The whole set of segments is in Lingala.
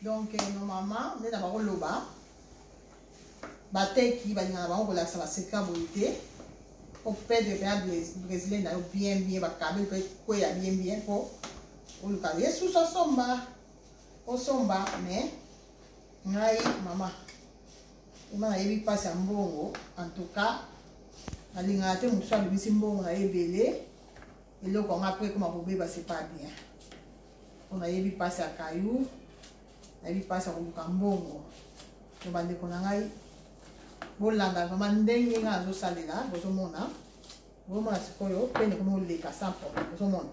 Donc normalement on est d'abord au loba bataille qui va dire d'abord on relaxe la sécurité pour perdre les brésiliens bien va câble quoi bien pour le cas sous son somba mais ngai maman on a eu passer un bon en tout cas la ligne a été muso de bisimbo na ebele et là on après comment vous bébé c'est pas bien on a eu passer à caillou on a eu passer à Kambongo no bande ko ngai bolanda vraiment ndenge nga zo salela bozomona bomona sikoyo pene ko le ka sample bozomona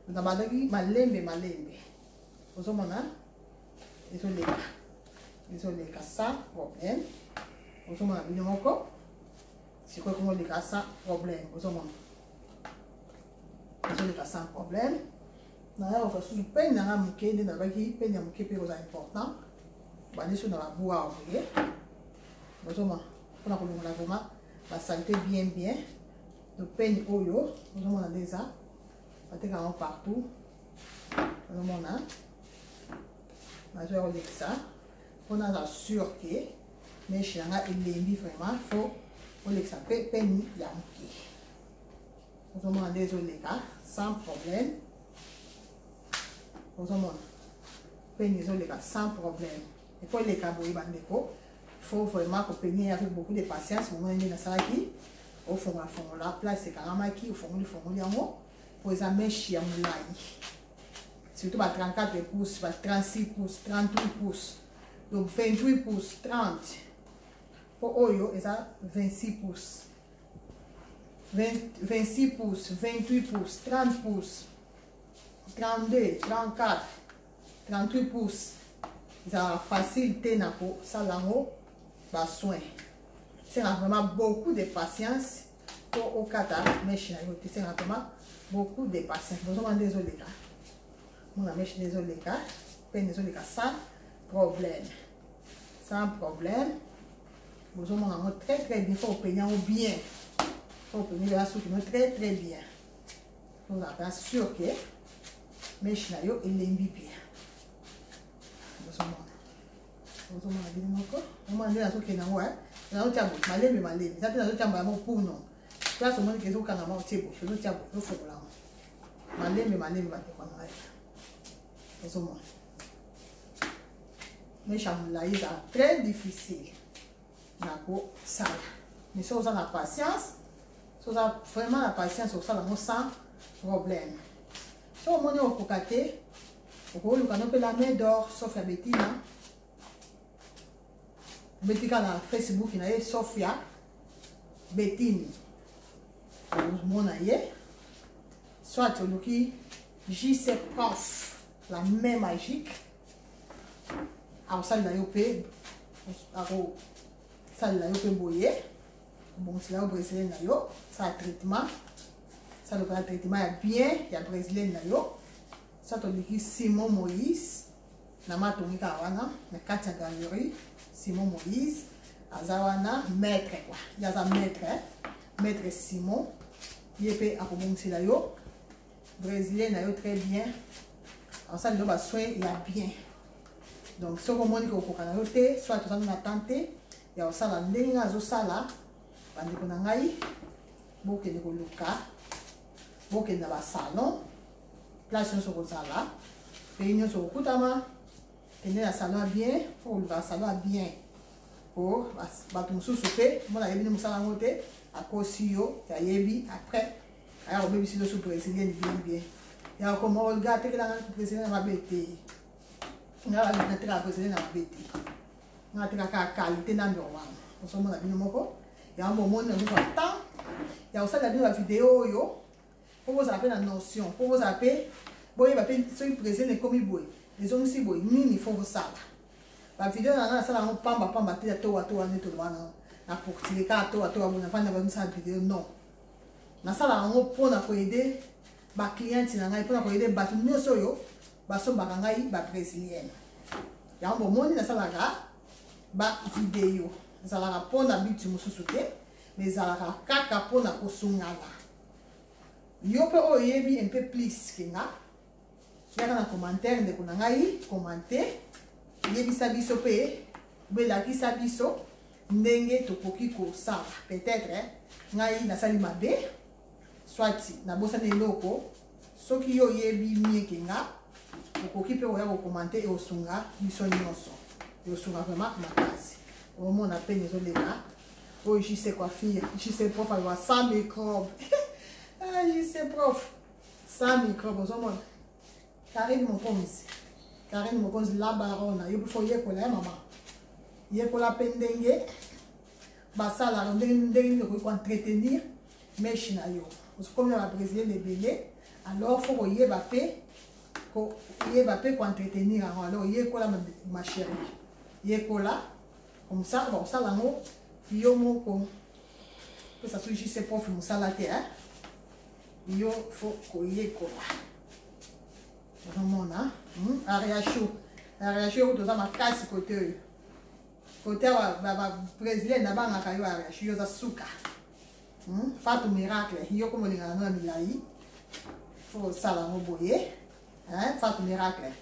na badaki malembe bozomona isoleka sans problème bozomona bino moko sikoyo ko le ka sans problème bozomona isoleka sans problème na ya ofa su pene na mukende na baki pene ya mukepe ko important bani so na baboa ouvrier bozomona on a vraiment la santé bien le pain oyo nous avons déjà partout nous avons ça on a sûr que mais chez nous il est vraiment faut on les s'appelle pain yamki nous avons désolé sans problème nous avons pain désolé sans problème et pour les cabots bandeko il faut vraiment accompagner avec beaucoup de patience. Au moment où on est au fond, la place c'est carrément qui au fond, pour les amener chez Moulay. Surtout 34 pouces, 36 pouces, 38 pouces. Donc 28 pouces, 30. Pour Oyo, et ça 26 pouces. 26 pouces, 28 pouces, 30 pouces, 32, 34, 38 pouces. Ça facilité pour ça là-haut. Soin. C'est vraiment beaucoup de patience pour au Qatar, mais c'est vraiment beaucoup de patience. Vous avez désolé là. Mon ami, je suis désolé là. Désolé là, sans problème. Sans problème. Vous avez très bien. Il faut payer bien. Il faut payer la soupe très bien. Vous avez sûr que mais je suis là, il est bien. Vous avez ozomona bino moko omwana nde nazokenda ngo nazotia boye malembe eza te nazotia mbo yango puno place omoni ke ezokangama otie boye ozotia boye ofongola ngo malembe bandeko na ngai ozomona mesha molai eza très difficile na kosala mais so oza na patience so oza vraiment na patience okosala yango sans problème so omoni okoka te okoluka no mpe la main d'or sauf ya Bettina Betika na Facebook na ye Sophia Bettine mona ye soit oluki JC Prof la main magique a sali na yo pe ako sali na yo pe boye bon c'est là au brésilien na yo ça traitement ça le traitement ya bien ya brésilien na yo ça oluki Simon Moïse na matomika wana na kati ya galerie Simon Moïse, Azawana, maître quoi. Il y a un maître, maître Simon. Il est à commencer là yo. Brésilien là yo très bien. En ça le soin il y a bien. Donc ce qu'on dit au Canada, soit tout ça nous a tenté, il y a ça la ndinga zo sala. Bandi ko nangai. Boke de ko luka. Boke na ba salon. Place sur ko sala. Réunion sur kutama. Et le salon bien, il faut le salon bien. Pour battre mon souper, moi la yebi nous salon côté à cosio, ya yebi après, alors on peut aussi le soupe brésilien bien. Il y a comment regarder que la brésilien va bêter. On a la brésilien va bêter. On a la qualité number one. On s'en va bien moko. Il y a un moment où on temps. Il y a aussi la vidéo yo. Pour vous appeler la notion, pour vous appeler, boy va appeler ce brésilien comme il boy. Les hommes si boy nini faut vous ça. La vidéo na ça la on pamba te to neto wana na pour tirer ka to bona fana ba misa vidéo non. Na ça la on pour na ko aider ba client na ngai pour na ko aider ba nyoso yo ba so ba ngai ba brésilien. Ya on moni na ça la ga ba vidéo. Ça la pour na bitu mususu te mais ça la kaka pour na ko sungala. Yo pe o yebi un peu plus que nga. Il y a un commentaire de Konangai, commenter. yebisa biso pe belakisa biso ndenge tokoki kosala peut-être ngai nasali mabe soit nabosana eloko soki yo yebi mieke nga okoki pe oya kokomante e osunga biso nyonso e osunga vraiment makasi omona pe nezoleka oyo JC Coiffure JC Prof alwa sans microbe ah JC Prof sans microbe ozomona Karine Mokonzi la barona yo faut yekola ya mama yekola pe ndenge basala ndenge ko entretenir mesh na yo comme la brésilienne ebele alors faut yeba pe ko entretenir alors yekola ma chérie yekola comme ça bon ça là ngo yo moko que ça soit JC Prof musala te hein yo faut ko yekola vraiment area chaud to za makasi côté ba brésilien na banga kayo area chaud za suka Fatou Miracle yo comme linga na milai faut sala ngoboye hein Fatou Miracle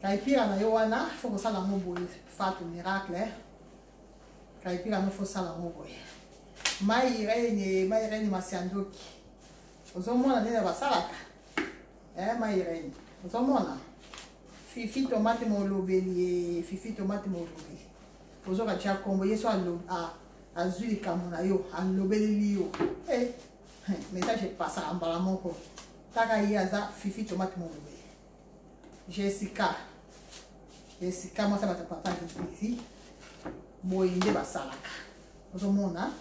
kaipira na yo wana faut sala ngoboye Fatou Miracle kaipira no faut sala ngoboye mai rene masiandoki ozomona nene basalaka maïrene ozomona fifi tomate molobeli fifi tomate molobeli ozoka tia kombo yeso azwi likambo na yo alobeleli yo message epasaka mbala moko taka ye aza fifi tomate molobeli Jessica mwasa bato papa kisi boye nde basalaka ozomona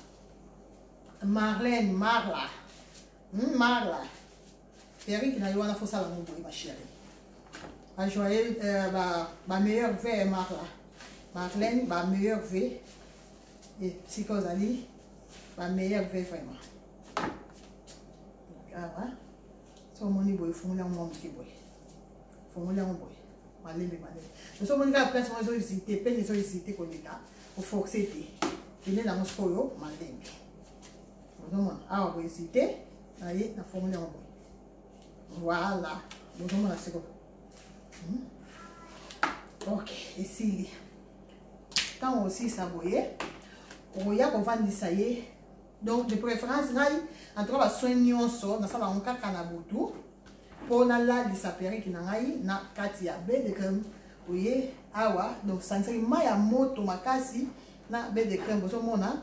Marlène Marla Eric na yo wana faut sala mo boye ma chérie. A joyeux ba meilleur vœu Marlène ba meilleur vœu et psychosali ba meilleur vœu vraiment. Ah ouais. So moni boye fumula mo mki boye. Fumula mo boye. Maleme. So moni ka place mo zo hésiter, pe ni zo hésiter ko leka. O forcer te. Kene na mo skoyo maleme. Vraiment ah boye hésiter, aye na fumula mo boye. Voilà, bonjour la seconde. Ok, ici. Quand aussi ça voyait, on y a qu'on va dire ça y est. Donc de préférence, en tout cas, soignons ça, dans ça va on kanabutu. Pour na la disapérer qui n'aille na katia be de crème. Voyez, awa donc ça c'est maya moto makasi na be de crème. Bonjour mona,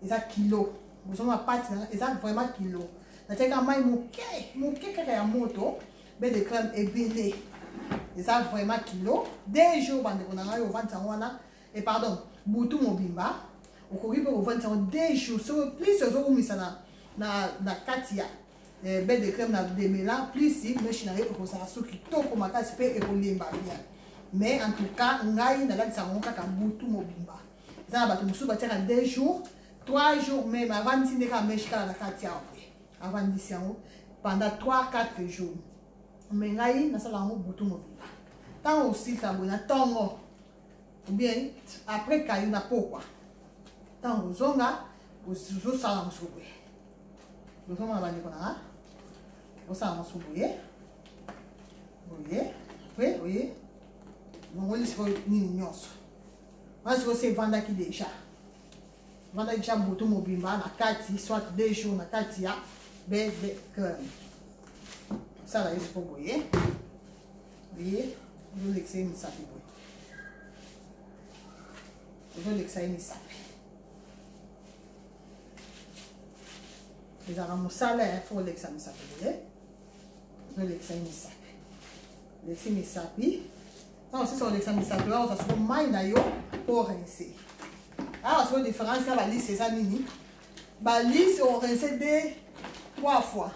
ils a kilo. Bonjour ma pâte, ils a vraiment kilo. Nataka mai muke kaka ya moto be de crème ebele eza vraiment kilo 2 jours bande konanga yo vendre wana et pardon butu mobimba okoki pe vendre 2 jours so plus zo kumisa na katia be de crème na demela plus si machine na yo ko sa soki toko makasi pe ekolemba bien mais en tout cas ngai na la tsango kaka butu mobimba eza ba to musu ba teka 2 jours 3 jours même avant de ka meshka na katia avant d'ici pendant 3-4 jours. Mais ngai na sala ngo butu mobimba. Tant aussi ça bona tongo. Ou bien après kayu na pokwa. Tant ozonga ozo sala mosubwe. Ozo mona bandi kona. Osala mosubwe. Oye, oye. Ngoli siko nini nyonso. Mas você vanda aqui déjà. Vanda déjà butu mobimba na kati soit 2 jours na kati ya be de crème. Ça là, il faut bouillir. Voyez, je vais l'exayer une sape. Je vais l'exayer une sape. Les aramous salés, il faut l'exayer une sape. Je vais l'exayer une sape. L'exayer une sape. Non, si c'est l'exayer une sape, on va se faire maïnayo pour rincer. Alors, c'est la différence, la liste, c'est ça, nini. La liste, on rince 3 fois.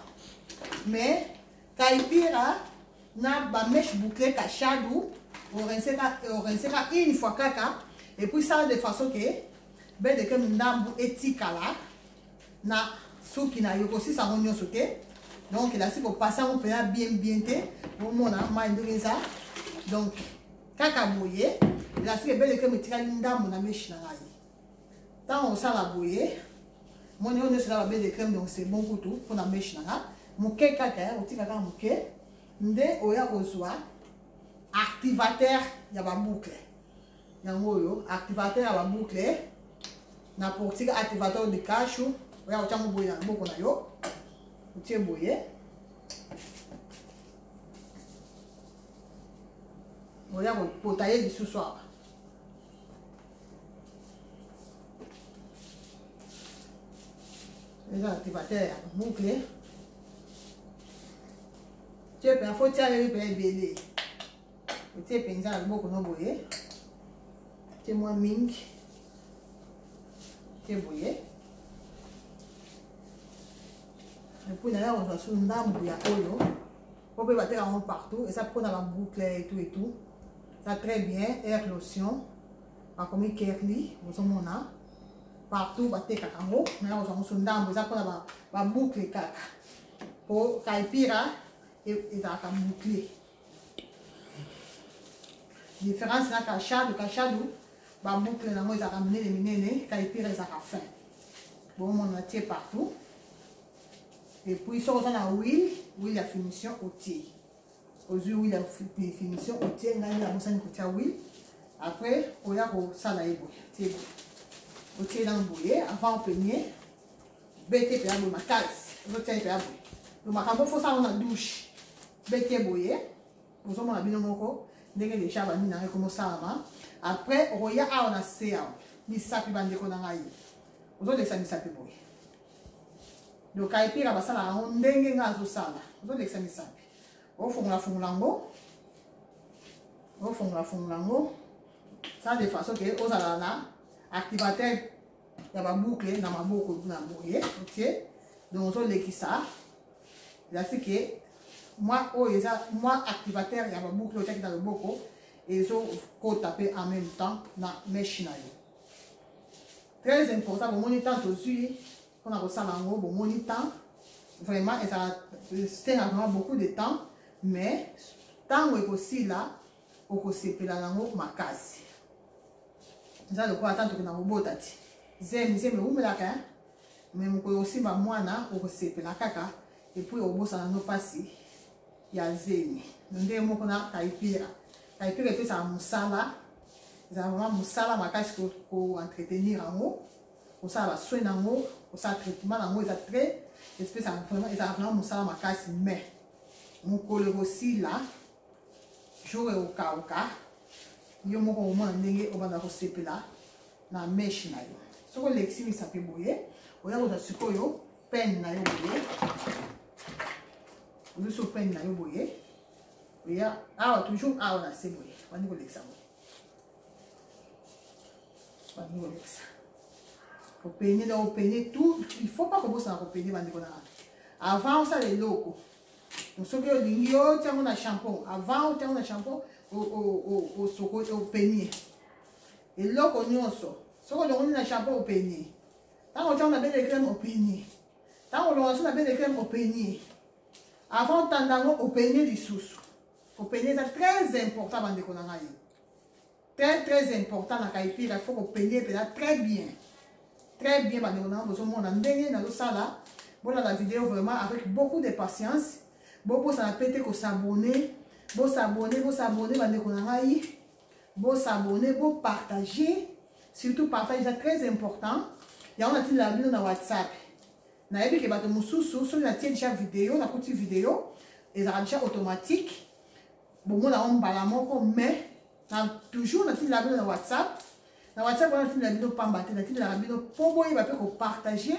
Mais, kaipira, na ba mèche bouclée kachadou, on rince une fois kaka, et puis ça de façon que, ben de comme ndambu etikala, na souki na yoko si ça ronyo sauté. Donc là, si vous passez, on peut bien te, au monde, ça. Donc, kaka bouillé, là, si ben de comme etikala ndambu na mèche na rayi. Tant on ça la bouillé, mon on est sur la baie de crème, donc c'est bon pour tout, pour la mèche na rayi. Mouke kaka, on tika kaka mouke, nde oya ozwa, activateur ya ba boucle yango yo activateur ya ba boucle na portique activateur de cache oya ochango boye na boko na yo otie boye oya kopota ye lisusu awa eza activateur ya boucle tie mpenza fo tia leli mpenza ebele otie mpenza na loboko no boye tie mwa mingi tie boye epui na ya kozwa su ndambu ya oyo po mpe bateka yango partout eza mpona baboucle et tout ça très bien air lotion bakomi kerli bozomona partout batekaka yango na ya kozwa yango su ndambu eza mpona baboucle kaka po kaipira ezalaka bouclier différence na kachadu baboucle nango ezalaka minene minene kaipira ezalaka fin bomona tie partout et puis soki oza na huile ya finition otie ozwi huile ya finition otie ngai na mosani kotia huile après oya kosala ye boye tie boye otie nano boye avant opeigner bete mpe ya boye makasi ozotia ye mpe ya boye lo makambo fosala na douche bete boye ozomona bino moko ndenge deja bami na ngai komosalama après okoya awa na se awa misapi bandeko na ngai ozolekisa misapi boye donc kaipira basala yango ndenge ngai azosala ozolekisa misapi ofungula yango ça de façon ke ozala na activateur ya baboucle na maboko na boye otie donc ozolekisa elasi ke moi oyo eza moi activateur ya baboucle otiaki na loboko ezokota mpe en même temps na meshe na yo très important bomoni temps tozwi mpona kosala yango bomoni temps vraiment esengaka vraiment beaucoup de temps mais ntango ekosila okosepela nango makasi eza lokola ata toke na kobota ti zemi ewumelaka me mokolo osimba mwana okosepela kaka epuis obosana no mpasi ya zemi ndenge moko na kaipira epesaka mosala ezala vraiment mosala makasi koentretenir yango kosala baswin nango kosala traitement nango eza très ezala vraiment mosala makasi mais mokolo ekosila jour ekokauka yo moko omona ndenge obanda kosepela na meshe na yo soki olekisi misapi boye oya kozwa sikoyo pene na yo boye ozwi so pene na yo boye oya awa toujours awa na se boye bandi kolekisa boye bandi kolekisa kopeigne donc opeigne tout il faut pas kobosana kopeigne bandeko na avant osala eloko soki olingi otiango na shampoo avant otiango na shampoo opeigne eloko nyonso soki olongoli na shampoo opeigne ntango otiango na bele crème opeigne ntango olonga so na bele crème opeigne avant otanda yango opeigne lisusu opeigne eza très important bandeko na ngai très important na kaipira il faut kopeigne mpena très bien bandeko na ngai bozomona ndenge nazosala bolanda video vraiment avec beaucoup de patience bobosana pe te kosabone bosabone bandeko na ngai bosabone bopartage surtout partage eza très important yango natindela bino na whatsapp nayebi ke bato mosusu soki natie déjà video nakuti video ezalaka déjà automatique bomona yango mbala moko mais toujours natindela bino na whatsapp wana natindela bino pamba te natindelaka bino mpo boyeba mpe kopartage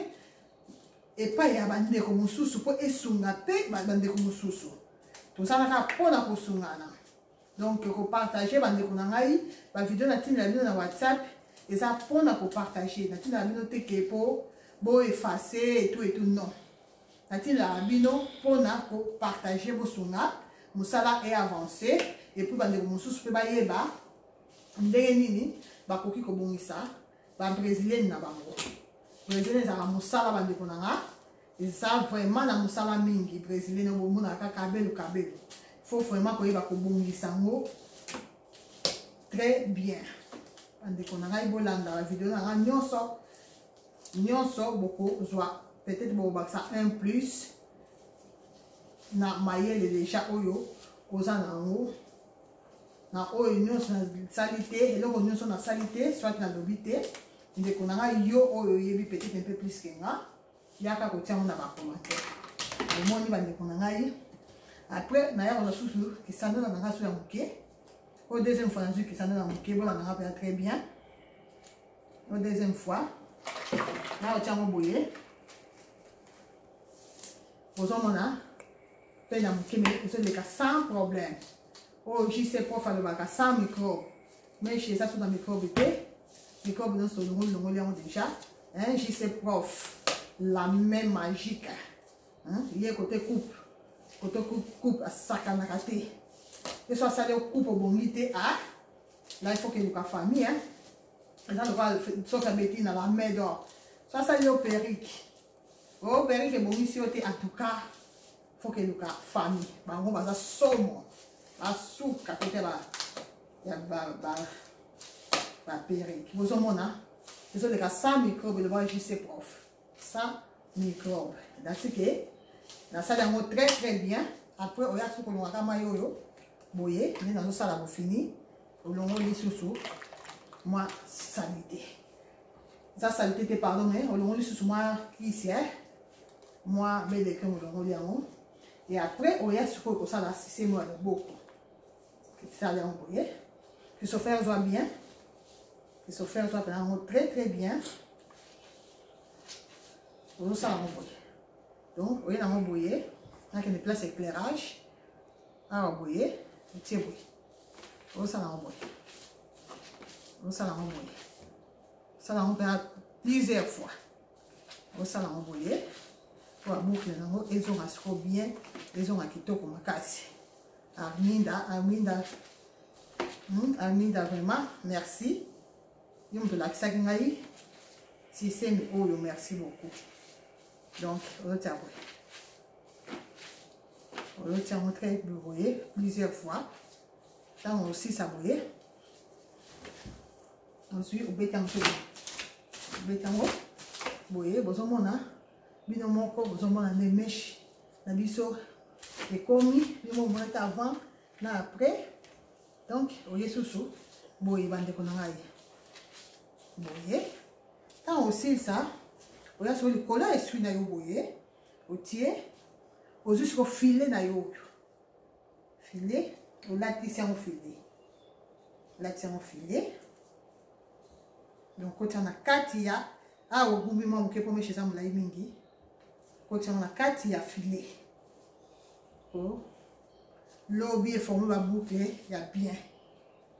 epai ya bandeko mosusu mpo esunga mpe bandeko mosusu tozalaka mpona kosungana donc kopartage bandeko na ngai bavideo natindela bino na whatsapp eza mpona kopartage natindela bino te ke mpo boefase etu non natindelaka bino mpona kopartage bosunga mosala eavance epuis bandeko mosusu mpe bayeba ndenge nini bakoki kobongisa babrésilien na bango brésilien ezalaka mosala bandeko na nga eza vraiment na mosala mingi brésilien obomonaka kabelo faut vraiment koyeba kobongisa yango très bien bandeko na ngai bolanda bavideo na nga nyonso bokozwa peut-être bokobakisa 1 plus na mayele deja oyo koza na yango na oyo nyonso na salité eloko nyonso na salité soit na lobité ndeko na ngai yo oyo yebi peut-être un peu plus que nga yaka kotia na ba commentaire omoni bandeko na ngai après na ya na susu kisanda na nga so ya moke au deuxième fois na susu kisanda na moke bona na nga très bien au deuxième fois na otia mo boye bozomona pe na moke mais eso le cas sans problème. Oh, JC Prof à le bac sans microbe. Mais chez ça, sur la microbe, microbe dans son rôle déjà. Hein, JC Prof, la même magique. Hein, il y a côté coupe à sac à raté. Que soit ça, coupe au bonité à. Là, il faut que nous la famille. Hein, là, on va sauf la bêtise dans la main d'or. Soit ça, il y a au périque. Au périque, bon, ici, en tout cas, il faut que nous la famille. On va ça somme. Asuka côté ya ba périque. Vous avez des cas sans microbe, le JC Prof. Sans microbe. Dans ce que, dans ça, il très très bien. Après, on a tout pour nous mayo. Boye, mais dans ça, là, fini. On a les sous moi, salité. Ça, salité, pardon, mais on a les sous moi, ici, moi, mais les crèmes, on a et après, on a ce que ça, là, c'est moi, beaucoup. Ça allait envoyer. Que ce faire soit bien. Que ce faire soit très très bien. Pour ça envoyer. Donc, vous voyez, on envoyer. Là, il y a des places éclairage. À envoyer. Et tiens, oui. Pour ça envoyer. Pour ça envoyer. Ça envoyer plusieurs fois. Pour ça envoyer. Pour la boucle, ils ont assuré bien. Ils ont acquitté comme un casse. Arminda, vraiment, merci. Yom de la Xagingaï. Si c'est oh, merci beaucoup. Donc, on retient très brouillé plusieurs fois. Là, on aussi sabouillé. Ensuite, on béton bouillé, besoin de binomoko, besoin de mèches, la biseau. Et commis, le moment avant, là après. Donc, vous voyez sous boye bande konangaï. Boye. Tant aussi ça, vous voyez sur le cola et sur na yo boye. Au tiers, au jusqu'au filet na yo. Filet, au latisser en filet. Latisser en filet. Donc, quand on a 4 ya, ah au bout moment que pour me chez ça mingi. Quand on a 4 ya filet. Oh. Lobby est formé par boucle, il y a bien.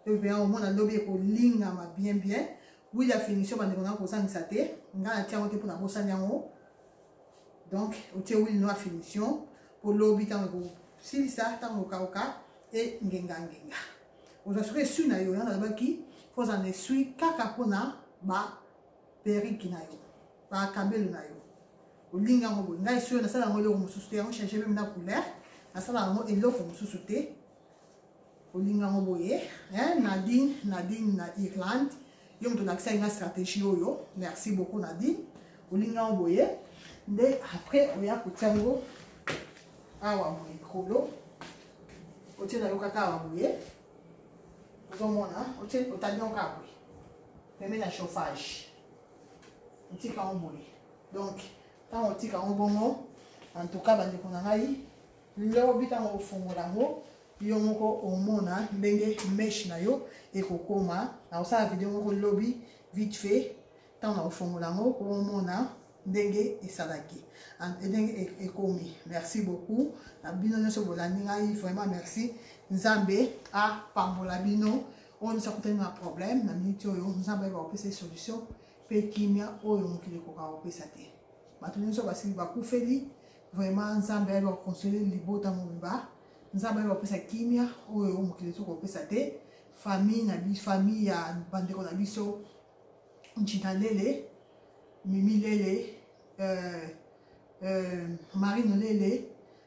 Le bien au moins, le lobby est pour ligne, bien bien. Oui, la finition, on a pour ça, on a tiens pour la bosse donc, on tient oui, la finition pour lobby, tant que si ça, tant que et ngenga. On a sur su na yo, on a qui faut en essuyer kakapona ba periki na yo, ba kabel na yo. O ligne en haut, ngai sur na ça dans le on soutient, on change même la couleur. Na ça là et l'eau comme sous-souté au ligne en boye hein Nadine na Irlande yom to l'accès une stratégie yo merci beaucoup Nadine au ligne en boye de après on y a kutango awa micro o tient na kaka wa boye ozomona o tient o tadion ka boye mais na chauffage on tient ka boye donc quand on tient ka bongo en tout cas bande konangai lobby tango fongola ngo yomoko omona ndenge mesh na yo ekokoma na osala video moko lobby vite fait tango fongola ngo omona ndenge esalaki ndenge ekomi. Merci beaucoup na bino nyonso bolandi ngai vraiment merci nzambe a pambola bino on sa kutana problème na minute oyo nzambe ba opesa solution pe kimia oyo mokili koka opesa te bato nyonso basili bakufeli. Vraiment, nzambe va consoler libota mobimba. Nzambe va pesa kimia oyo mokili to ko pesa te. Famille na bi famille ya bandeko na biso Nchita Lele, Mimi Lele, Marine Lele,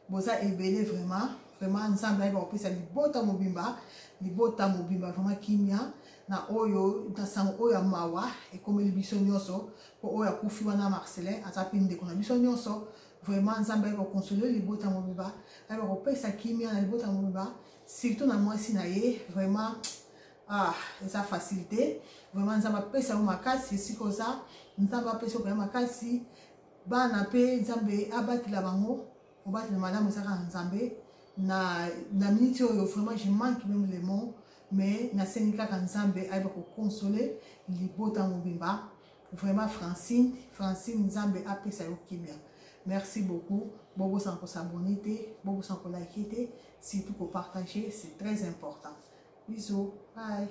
boza ebele vraiment nzambe va pesa libota mobimba vraiment kimia na oyo na sango oyo mawa e comme biso nyonso po oyo akufi wana Marcelin azapinde ko na biso nyonso. Vraiment, nzambe va consoler les bota mobiba. Alors, on peut sa kimia na les bota mobiba. surtout na moi si na ye vraiment eza facilité vraiment nzambe apesa yo makasi esika oza nzambe apesa yo makasi bana mpe nzambe abatela bango obatela malamu ezaka na nzambe na minute oyo vraiment je manque même les mots mais nasengi kaka nzambe ayeba kokonsole libota mobimba vraiment Francine nzambe apesa yo kimia. Merci beaucoup. Bobo sans s'abonner, bobo sans liker, surtout pour partager, c'est très important. Bisous, bye.